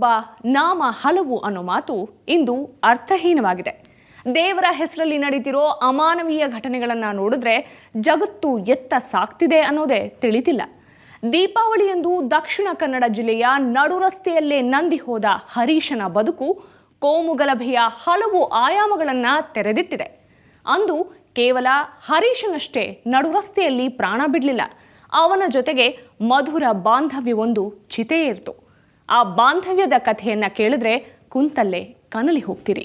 ದೇವರೊಬ್ಬ ನಾಮ ಹಲವು ಅನ್ನೋ ಮಾತು ಇಂದು ಅರ್ಥಹೀನವಾಗಿದೆ. ದೇವರ ಹೆಸರಲ್ಲಿ ನಡೀತಿರೋ ಅಮಾನವೀಯ ಘಟನೆಗಳನ್ನು ನೋಡಿದ್ರೆ ಜಗತ್ತು ಎತ್ತ ಸಾಕ್ತಿದೆ ಅನ್ನೋದೇ ತಿಳಿತಿಲ್ಲ. ದೀಪಾವಳಿಯಂದು ದಕ್ಷಿಣ ಕನ್ನಡ ಜಿಲ್ಲೆಯ ನಡುರಸ್ತೆಯಲ್ಲೇ ನಂದಿ ಹೋದ ಹರೀಶನ ಬದುಕು ಕೋಮುಗಲಭೆಯ ಹಲವು ಆಯಾಮಗಳನ್ನು ತೆರೆದಿಟ್ಟಿದೆ. ಅಂದು ಕೇವಲ ಹರೀಶನಷ್ಟೇ ನಡುರಸ್ತೆಯಲ್ಲಿ ಪ್ರಾಣ ಬಿಡಲಿಲ್ಲ, ಅವನ ಜೊತೆಗೆ ಮಧುರ ಬಾಂಧವ್ಯವೊಂದು ಚಿತೆಯೇರ್ತು. ಆ ಬಾಂಧವ್ಯದ ಕಥೆಯನ್ನ ಕೇಳಿದ್ರೆ ಕುಂತಲ್ಲೇ ಕನಲಿ ಹೋಗ್ತೀರಿ.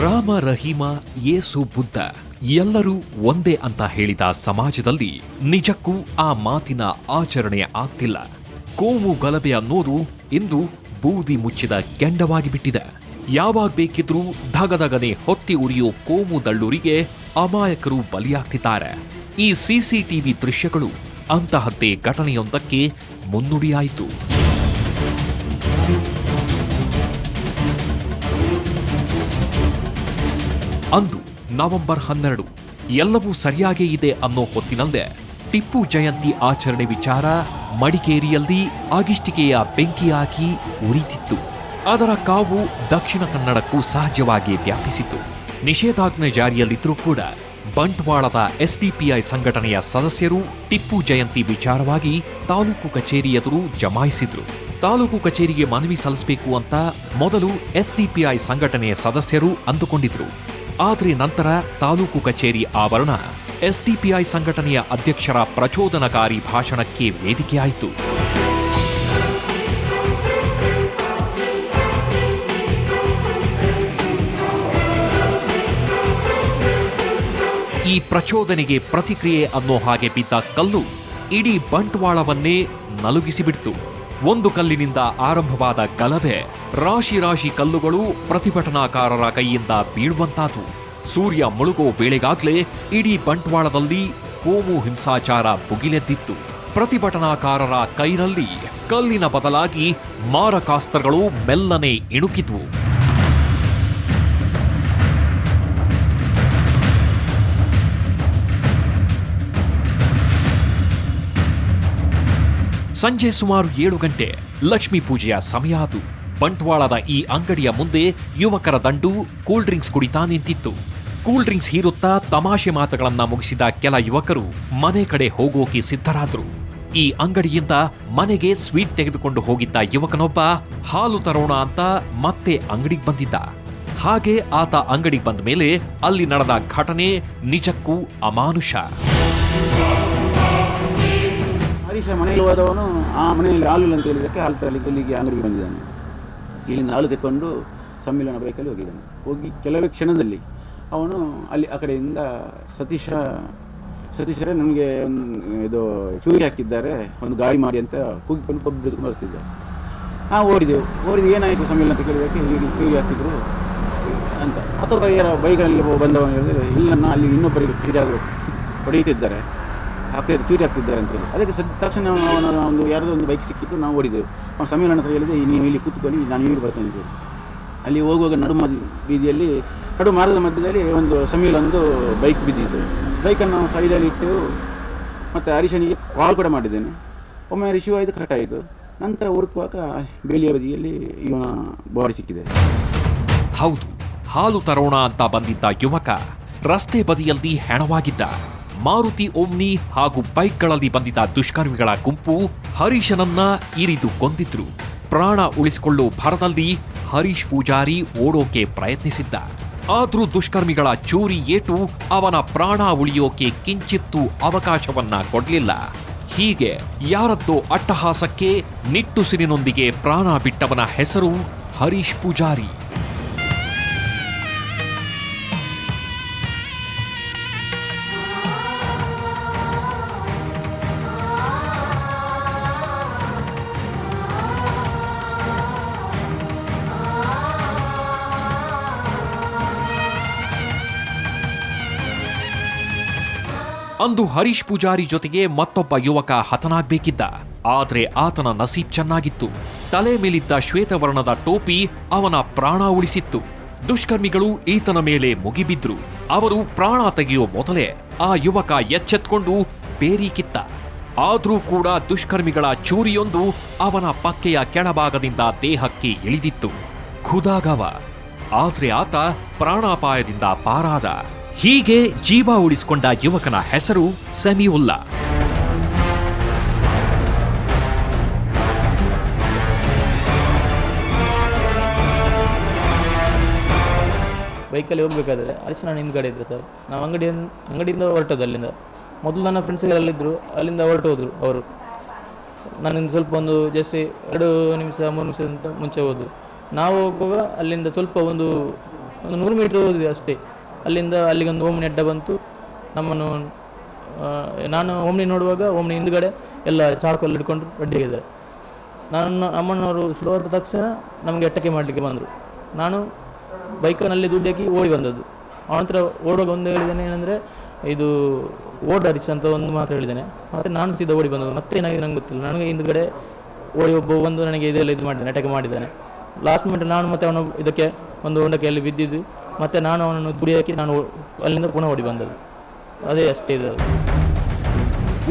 ರಾಮ, ರಹೀಮ, ಯೇಸು, ಬುದ್ಧ ಎಲ್ಲರೂ ಒಂದೇ ಅಂತ ಹೇಳಿದ ಸಮಾಜದಲ್ಲಿ ನಿಜಕ್ಕೂ ಆ ಮಾತಿನ ಆಚರಣೆ ಆಗ್ತಿಲ್ಲ. ಕೋಮು ಗಲಭೆ ಅನ್ನೋದು ಇಂದು ಬೂದಿ ಮುಚ್ಚಿದ ಕೆಂಡವಾಗಿ ಬಿಟ್ಟಿದೆ. ಯಾವಾಗ ಬೇಕಿದ್ರೂ ಧಗಧಗನೆ ಹೊತ್ತಿ ಉರಿಯೋ ಕೋಮು ದಳ್ಳೂರಿಗೆ ಅಮಾಯಕರು ಬಲಿಯಾಗ್ತಿದ್ದಾರೆ. ಈ ಸಿಸಿಟಿವಿ ದೃಶ್ಯಗಳು ಅಂತಹದ್ದೇ ಘಟನೆಯೊಂದಕ್ಕೆ ಮುನ್ನುಡಿಯಾಯಿತು. ಅಂದು ನವೆಂಬರ್ 12 ಎಲ್ಲವೂ ಸರಿಯಾಗೇ ಇದೆ ಅನ್ನೋ ಹೊತ್ತಿನಲ್ಲೇ ಟಿಪ್ಪು ಜಯಂತಿ ಆಚರಣೆ ವಿಚಾರ ಮಡಿಕೇರಿಯಲ್ಲಿ ಅಗಿಷ್ಟಿಕೆಯ ಬೆಂಕಿ ಹಾಕಿ ಉರಿತಿತ್ತು. ಅದರ ಕಾವು ದಕ್ಷಿಣ ಕನ್ನಡಕ್ಕೂ ಸಹಜವಾಗಿ ವ್ಯಾಪಿಸಿತು. ನಿಷೇಧಾಜ್ಞೆ ಜಾರಿಯಲ್ಲಿದ್ದರೂ ಕೂಡ ಬಂಟ್ವಾಳದ ಎಸ್ಡಿಪಿಐ ಸಂಘಟನೆಯ ಸದಸ್ಯರು ಟಿಪ್ಪು ಜಯಂತಿ ವಿಚಾರವಾಗಿ ತಾಲೂಕು ಕಚೇರಿ ಎದುರು ಜಮಾಯಿಸಿದ್ರು. ತಾಲೂಕು ಕಚೇರಿಗೆ ಮನವಿ ಸಲ್ಲಿಸಬೇಕು ಅಂತ ಮೊದಲು ಎಸ್ಡಿಪಿಐ ಸಂಘಟನೆಯ ಸದಸ್ಯರು ಅಂದುಕೊಂಡಿದ್ರು. ಆದರೆ ನಂತರ ತಾಲೂಕು ಕಚೇರಿ ಆವರಣ ಎಸ್ಡಿಪಿಐ ಸಂಘಟನೆಯ ಅಧ್ಯಕ್ಷರ ಪ್ರಚೋದನಕಾರಿ ಭಾಷಣಕ್ಕೆ ವೇದಿಕೆಯಾಯಿತು. ಈ ಪ್ರಚೋದನೆಗೆ ಪ್ರತಿಕ್ರಿಯೆ ಅನ್ನೋ ಹಾಗೆ ಬಿದ್ದ ಕಲ್ಲು ಇಡೀ ಬಂಟ್ವಾಳವನ್ನೇ ನಲುಗಿಸಿಬಿಡ್ತು. ಒಂದು ಕಲ್ಲಿನಿಂದ ಆರಂಭವಾದ ಗಲಭೆ ರಾಶಿ ರಾಶಿ ಕಲ್ಲುಗಳು ಪ್ರತಿಭಟನಾಕಾರರ ಕೈಯಿಂದ ಬೀಳುವಂತಾತು. ಸೂರ್ಯ ಮುಳುಗೋ ವೇಳೆಗಾಗ್ಲೇ ಇಡೀ ಬಂಟ್ವಾಳದಲ್ಲಿ ಕೋಮು ಹಿಂಸಾಚಾರ ಭುಗಿಲೆದ್ದಿತ್ತು. ಪ್ರತಿಭಟನಾಕಾರರ ಕೈನಲ್ಲಿ ಕಲ್ಲಿನ ಬದಲಾಗಿ ಮಾರಕಾಸ್ತ್ರಗಳು ಮೆಲ್ಲನೆ ಇಣುಕಿದ್ವು. ಸಂಜೆ ಸುಮಾರು 7 ಗಂಟೆ ಲಕ್ಷ್ಮೀ ಪೂಜೆಯ ಸಮಯ ಅದು. ಬಂಟ್ವಾಳದ ಈ ಅಂಗಡಿಯ ಮುಂದೆ ಯುವಕರ ದಂಡು ಕೂಲ್ ಡ್ರಿಂಕ್ಸ್ ಕುಡಿತಾ ನಿಂತಿತ್ತು. ಕೂಲ್ ಡ್ರಿಂಕ್ಸ್ ಹೀರುತ್ತಾ ತಮಾಷೆ ಮಾತುಗಳನ್ನ ಮುಗಿಸಿದ ಕೆಲ ಯುವಕರು ಮನೆ ಕಡೆ ಹೋಗೋಕೆ ಸಿದ್ಧರಾದ್ರು. ಈ ಅಂಗಡಿಯಿಂದ ಮನೆಗೆ ಸ್ವೀಟ್ ತೆಗೆದುಕೊಂಡು ಹೋಗಿದ್ದ ಯುವಕನೊಬ್ಬ ಹಾಲು ತರೋಣ ಅಂತ ಮತ್ತೆ ಅಂಗಡಿಗೆ ಬಂದಿದ್ದ. ಹಾಗೆ ಆತ ಅಂಗಡಿಗೆ ಬಂದ ಮೇಲೆ ಅಲ್ಲಿ ನಡೆದ ಘಟನೆ ನಿಜಕ್ಕೂ ಅಮಾನುಷ. ಹರೀಶ ಮನೆಯಲ್ಲಿ ಹೋದವನು ಆ ಮನೆಯಲ್ಲಿ ಹಾಲಿಲ್ಲ ಅಂತ ಹೇಳಿದಕ್ಕೆ ಹಾಲು ತರಲಿಕ್ಕೆ ಇಲ್ಲಿಗೆ ಅಂಗಡಿಗೆ ಬಂದಿದ್ದಾನೆ. ಇಲ್ಲಿಂದ ಹಾಲು ತೆಕ್ಕೊಂಡು ಸಮ್ಮಿಲನ ಬೈಕಲ್ಲಿ ಹೋಗಿದ್ದಾನೆ. ಹೋಗಿ ಕೆಲವೇ ಕ್ಷಣದಲ್ಲಿ ಅವನು ಅಲ್ಲಿ ಆ ಕಡೆಯಿಂದ ಸತೀಶರೇ ನಮಗೆ ಇದು ಚೂರಿ ಹಾಕಿದ್ದಾರೆ, ಒಂದು ಗಾಡಿ ಮಾಡಿ ಅಂತ ಕೂಗಿಕೊಂಡು ಕೊಬ್ಬು ಬರ್ತಿದ್ದ. ನಾವು ಓಡಿದೆವು ಏನಾಯಿತು ಸಮ್ಮಿಲನ ಅಂತ ಕೇಳಿದಕ್ಕೆ ಇಲ್ಲಿ ಚೂರಿ ಹಾಕಿದ್ರು ಅಂತ. ಅಥವಾ ಯಾರ ಬೈಕ್ಗಳಲ್ಲಿ ಬಂದವನು ಹೇಳಿದ್ರೆ ಇಲ್ಲನ್ನ ಅಲ್ಲಿ ಇನ್ನೊಬ್ಬರಿಗೆ ಹೊಡೆಯುತ್ತಿದ್ದಾರೆ, ಚೂರಿ ಹಾಕ್ತಿದ್ದಾರೆ ಅಂತೇಳಿ. ಅದಕ್ಕೆ ತಕ್ಷಣ ಒಂದು ಯಾರದೋ ಒಂದು ಬೈಕ್ ಸಿಕ್ಕಿತ್ತು, ನಾವು ಓಡಿದೆವು. ಅವ್ನು ಸಮ್ಮಿಲನ ಹತ್ರ ಹೇಳಿದೆ, ನೀವು ಇಲ್ಲಿ ಕೂತ್ಕೊಳ್ಳಿ, ನಾನು ಇಲ್ಲಿ ಬರ್ತೇನೆ ಅಂತೇಳಿ. ಅಲ್ಲಿ ಹೋಗುವಾಗ ನಡು ಮಾರ್ಗದ ಮಧ್ಯದಲ್ಲಿ ಒಂದು ಸಮ್ಮಿಲನೊಂದು ಬೈಕ್ ಬಿದ್ದಿತ್ತು. ಬೈಕನ್ನು ನಾವು ಸೈಡಲ್ಲಿ ಇಟ್ಟು ಮತ್ತು ಹರೀಶನಿಗೆ ಕಾಲ್ ಕೂಡ ಮಾಡಿದ್ದೇನೆ. ಒಮ್ಮೆ ರಿಸೀವ್ ಆಯಿತು, ಕರೆಕ್ಟ್ ಆಯಿತು. ನಂತರ ಹುಡುಕುವಾಗ ಬೇಲಿಯ ಬದಿಯಲ್ಲಿ ಇವನ ಬಾಡಿ ಸಿಕ್ಕಿದೆ. ಹೌದು, ಹಾಲು ತರೋಣ ಅಂತ ಬಂದಿದ್ದ ಯುವಕ ರಸ್ತೆ ಬದಿಯಲ್ಲಿ ಹೆಣವಾಗಿದ್ದ. ಮಾರುತಿ ಓಮ್ನಿ ಹಾಗೂ ಬೈಕ್ಗಳಲ್ಲಿ ಬಂದಿದ್ದ ದುಷ್ಕರ್ಮಿಗಳ ಗುಂಪು ಹರೀಶನನ್ನ ಇರಿದು ಕೊಂದಿದ್ರು. ಪ್ರಾಣ ಉಳಿಸಿಕೊಳ್ಳೋ ಭರದಲ್ಲಿ ಹರೀಶ್ ಪೂಜಾರಿ ಓಡೋಕೆ ಪ್ರಯತ್ನಿಸಿದ್ದ. ಆದ್ರೂ ದುಷ್ಕರ್ಮಿಗಳ ಚೂರಿ ಏಟು ಅವನ ಪ್ರಾಣ ಉಳಿಯೋಕೆ ಕಿಂಚಿತ್ತೂ ಅವಕಾಶವನ್ನ ಕೊಡ್ಲಿಲ್ಲ. ಹೀಗೆ ಯಾರದ್ದೋ ಅಟ್ಟಹಾಸಕ್ಕೆ ನಿಟ್ಟುಸಿರಿನೊಂದಿಗೆ ಪ್ರಾಣ ಬಿಟ್ಟವನ ಹೆಸರು ಹರೀಶ್ ಪೂಜಾರಿ. ಅಂದು ಹರೀಶ್ ಪೂಜಾರಿ ಜೊತೆಗೆ ಮತ್ತೊಬ್ಬ ಯುವಕ ಹತನಾಗ್ಬೇಕಿದ್ದ. ಆದ್ರೆ ಆತನ ನಸೀಬ್ ಚೆನ್ನಾಗಿತ್ತು. ತಲೆ ಮೇಲಿದ್ದ ಶ್ವೇತವರ್ಣದ ಟೋಪಿ ಅವನ ಪ್ರಾಣ ಉಳಿಸಿತ್ತು. ದುಷ್ಕರ್ಮಿಗಳು ಈತನ ಮೇಲೆ ಮುಗಿಬಿದ್ರು. ಅವರು ಪ್ರಾಣ ತೆಗೆಯೋ ಮೊದಲೇ ಆ ಯುವಕ ಎಚ್ಚೆತ್ಕೊಂಡು ಬೇರಿ ಕಿತ್ತ. ಆದರೂ ಕೂಡ ದುಷ್ಕರ್ಮಿಗಳ ಚೂರಿಯೊಂದು ಅವನ ಪಕ್ಕೆಯ ಕೆಳಭಾಗದಿಂದ ದೇಹಕ್ಕೆ ಇಳಿದಿತ್ತು. ಖುದಾಗವ. ಆದ್ರೆ ಆತ ಪ್ರಾಣಾಪಾಯದಿಂದ ಪಾರಾದ. ಹೀಗೆ ಜೀವ ಉಳಿಸಿಕೊಂಡ ಯುವಕನ ಹೆಸರು ಸಮೀವುಲ್ಲಾ. ಬೈಕಲ್ಲಿ ಹೋಗ್ಬೇಕಾದ್ರೆ ನಾನು ಹಿಂದ್ಗಡೆ ಇದ್ದೆ ಸರ್. ನಾವು ಅಂಗಡಿಯಿಂದ ಹೊರಟೋದು. ಅಲ್ಲಿಂದ ಮೊದಲು ನನ್ನ ಫ್ರೆಂಡ್ಸ್ಗಳಲ್ಲಿದ್ದರು, ಅಲ್ಲಿಂದ ಹೊರಟೋದ್ರು ಅವರು. ನಾನಿಂದ ಸ್ವಲ್ಪ ಒಂದು ಜಸ್ಟ್ 2 ನಿಮಿಷ 3 ನಿಮಿಷ ಮುಂಚೆ ಹೋದ್ರು. ನಾವು ಹೋಗುವಾಗ ಅಲ್ಲಿಂದ ಸ್ವಲ್ಪ ಒಂದು 100 ಮೀಟ್ರ್ ಹೋದ್ವಿ ಅಷ್ಟೇ. ಅಲ್ಲಿಂದ ಅಲ್ಲಿಗೊಂದು ಓಮ್ನಿ ಅಡ್ಡ ಬಂತು. ನಮ್ಮನ್ನು ನಾನು ಓಮ್ನಿ ನೋಡುವಾಗ ಓಮ್ನಿ ಹಿಂದ್ಗಡೆ ಎಲ್ಲ ಚಾಕಲ್ಲಿ ಹಿಡ್ಕೊಂಡು ಅಡ್ಡಿಗಿದ್ದಾರೆ. ನಮ್ಮನ್ನವರು ಸುಡುವಾದ ತಕ್ಷಣ ನಮಗೆ ಅಟ್ಟಕ್ಕೆ ಮಾಡಲಿಕ್ಕೆ ಬಂದರು. ನಾನು ಬೈಕ್ನಲ್ಲಿ ದುಡ್ಡು ಹಾಕಿ ಓಡಿ ಬಂದದ್ದು. ಅವನ ಹತ್ರ ಓಡುವಾಗ ಒಂದು ಹೇಳಿದ್ದೇನೆ, ಏನಂದರೆ ಇದು ಓಡಾರಿಸಿ ಅಂತ ಒಂದು ಮಾತು ಹೇಳಿದ್ದೇನೆ. ಮತ್ತು ನಾನು ಸೀದಾ ಓಡಿ ಬಂದದ್ದು. ಮತ್ತೆ ಏನಾಗಿದೆ ನಂಗೆ ಗೊತ್ತಿಲ್ಲ. ನನಗೆ ಹಿಂದ್ಗಡೆ ಓಡಿ ಬಂದು ನನಗೆ ಇದೆಲ್ಲ ಇದು ಮಾಡಿದ್ದಾನೆ, ಅಟ್ಯಾಕ್ ಮಾಡಿದ್ದಾನೆ. ಲಾಸ್ಟ್ ಮಿನಿಟ್ ನಾನು ಮತ್ತೆ ಅವನು ಇದಕ್ಕೆ ಒಂದು ಹೊಂಡಕ್ಕೆ ಅಲ್ಲಿ ಬಿದ್ದಿದ್ದು. ಮತ್ತು ನಾನು ಅವನನ್ನು ದುಡಿ ಹಾಕಿ ನಾನು ಅಲ್ಲಿಂದ ಪುನಃ ಓಡಿ ಬಂದದ್ದು. ಅದೇ ಅಷ್ಟೇ ಇದೆ.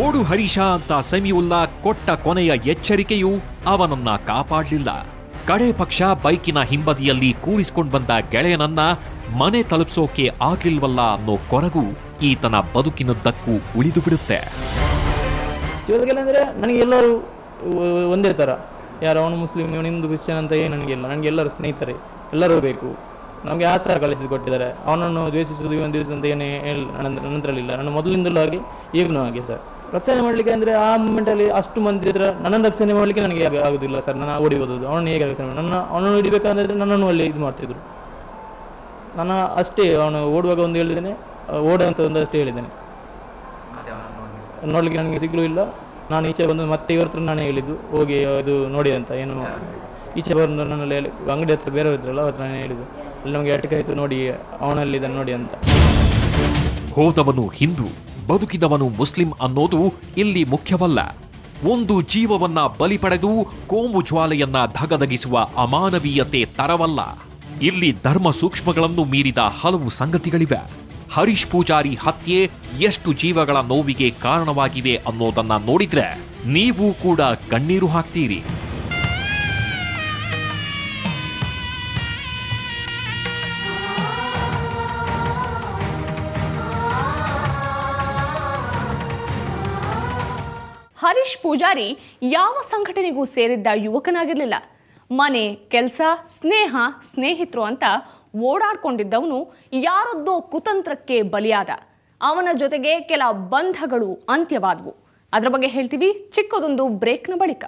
ಓಡು ಹರೀಶ ಅಂತ ಸಮೀವುಲ್ಲಾ ಕೊಟ್ಟ ಕೊನೆಯ ಎಚ್ಚರಿಕೆಯು ಅವನನ್ನ ಕಾಪಾಡಲಿಲ್ಲ. ಕಡೆ ಪಕ್ಷ ಬೈಕಿನ ಹಿಂಬದಿಯಲ್ಲಿ ಕೂರಿಸಿಕೊಂಡು ಬಂದ ಗೆಳೆಯನನ್ನ ಮನೆ ತಲುಪಿಸೋಕೆ ಆಗ್ಲಿಲ್ವಲ್ಲ ಅನ್ನೋ ಕೊರಗು ಈತನ ಬದುಕಿನದ್ದಕ್ಕೂ ಉಳಿದು ಬಿಡುತ್ತೆ. ಜೀವನದಲ್ಲಿ ಅಂದರೆ ನನಗೆ ಎಲ್ಲರೂ ಒಂದೇ ಥರ. ಯಾರು ಅವನು ಮುಸ್ಲಿಂ, ಇವನು ಹಿಂದೂ, ಕ್ರಿಶ್ಚಿಯನ್ ಅಂತ ಏನು ನನಗಿಲ್ಲ. ನನಗೆ ಎಲ್ಲರೂ ಸ್ನೇಹಿತರೆ, ಎಲ್ಲರೂ ಬೇಕು. ನಮಗೆ ಆ ಥರ ಕಲಿಸಿಕೊಟ್ಟಿದ್ದಾರೆ. ಅವನನ್ನು ದ್ವೇಷಿಸುವುದು, ಇವನು ದ್ವೇಷಿಸುವಂತ ಏನೇ ನನ್ನಂತರಲ್ಲಿಲ್ಲ. ನಾನು ಮೊದಲಿಂದಲೂ ಹಾಗೆ ಈಗಲೂ ಹಾಗೆ ಸರ್. ರಕ್ಷಣೆ ಮಾಡಲಿಕ್ಕೆ ಅಂದರೆ ಆ ಮೂಮೆಂಟಲ್ಲಿ ಅಷ್ಟು ಮಂದಿ ಹತ್ರ ನನ್ನನ್ನು ರಕ್ಷಣೆ ಮಾಡಲಿಕ್ಕೆ ನನಗೆ ಆಗೋದಿಲ್ಲ ಸರ್. ನಾನು ಓಡಿ ಹೋದದ್ದು. ಅವನು ಹೇಗೆ ರಕ್ಷಣೆ ಮಾಡಿ ಅವನನ್ನು ಹಿಡಿಬೇಕಂದ್ರೆ ನನ್ನನ್ನು ಅಲ್ಲಿ ಇದು ಮಾಡ್ತಿದ್ರು. ನಾನು ಅಷ್ಟೇ ಅವನು ಓಡುವಾಗ ಒಂದು ಹೇಳಿದ್ದೇನೆ, ಓಡುವಂಥ ಒಂದು ಅಷ್ಟೇ ಹೇಳಿದ್ದೇನೆ. ನೋಡಲಿಕ್ಕೆ ನನಗೆ ಸಿಗಲೂ ಇಲ್ಲ. ನಾನು ಈಚೆ ಬಂದು ಮತ್ತೆ ಇವ್ರ ಹತ್ರ ನಾನೇ ಹೇಳಿದ್ದು, ಹೋಗಿ ಇದು ನೋಡಿ ಅಂತ. ಏನು ಈಚೆ ಬಂದು ನನ್ನಲ್ಲಿ ಅಂಗಡಿ ಹತ್ರ ಬೇರೆಯವ್ರು ಇದ್ರಲ್ಲ, ಅವ್ರ ನಾನೇ ಹೇಳಿದ್ದು, ಅಲ್ಲಿ ನಮಗೆ ಅಟಕ ಆಯಿತು ನೋಡಿ, ಅವನಲ್ಲಿ ಇದನ್ನು ನೋಡಿ ಅಂತ. ಹೋದವನು ಹಿಂದೂ, ಬದುಕಿದವನು ಮುಸ್ಲಿಂ ಅನ್ನೋದು ಇಲ್ಲಿ ಮುಖ್ಯವಲ್ಲ. ಒಂದು ಜೀವವನ್ನ ಬಲಿ ಪಡೆದು ಕೋಮು ಜ್ವಾಲೆಯನ್ನ ಧಗಧಗಿಸುವ ಅಮಾನವೀಯತೆ ತರವಲ್ಲ. ಇಲ್ಲಿ ಧರ್ಮ ಸೂಕ್ಷ್ಮಗಳನ್ನು ಮೀರಿದ ಹಲವು ಸಂಗತಿಗಳಿವೆ. ಹರೀಶ್ ಪೂಜಾರಿ ಹತ್ಯೆ ಎಷ್ಟು ಜೀವಗಳ ನೋವಿಗೆ ಕಾರಣವಾಗಿವೆ ಅನ್ನೋದನ್ನ ನೋಡಿದ್ರೆ ನೀವು ಕೂಡ ಕಣ್ಣೀರು ಹಾಕ್ತೀರಿ. ಹರೀಶ್ ಪೂಜಾರಿ ಯಾವ ಸಂಘಟನೆಗೂ ಸೇರಿದ್ದ ಯುವಕನಾಗಿರಲಿಲ್ಲ. ಮನೆ, ಕೆಲಸ, ಸ್ನೇಹ, ಸ್ನೇಹಿತರು ಅಂತ ಓಡಾಡ್ಕೊಂಡಿದ್ದವನು ಯಾರದ್ದೋ ಕುತಂತ್ರಕ್ಕೆ ಬಲಿಯಾದ. ಅವನ ಜೊತೆಗೆ ಕೆಲ ಬಂಧಗಳು ಅಂತ್ಯವಾದವು. ಅದರ ಬಗ್ಗೆ ಹೇಳ್ತೀವಿ ಚಿಕ್ಕದೊಂದು ಬ್ರೇಕ್ನ ಬಳಿಕ.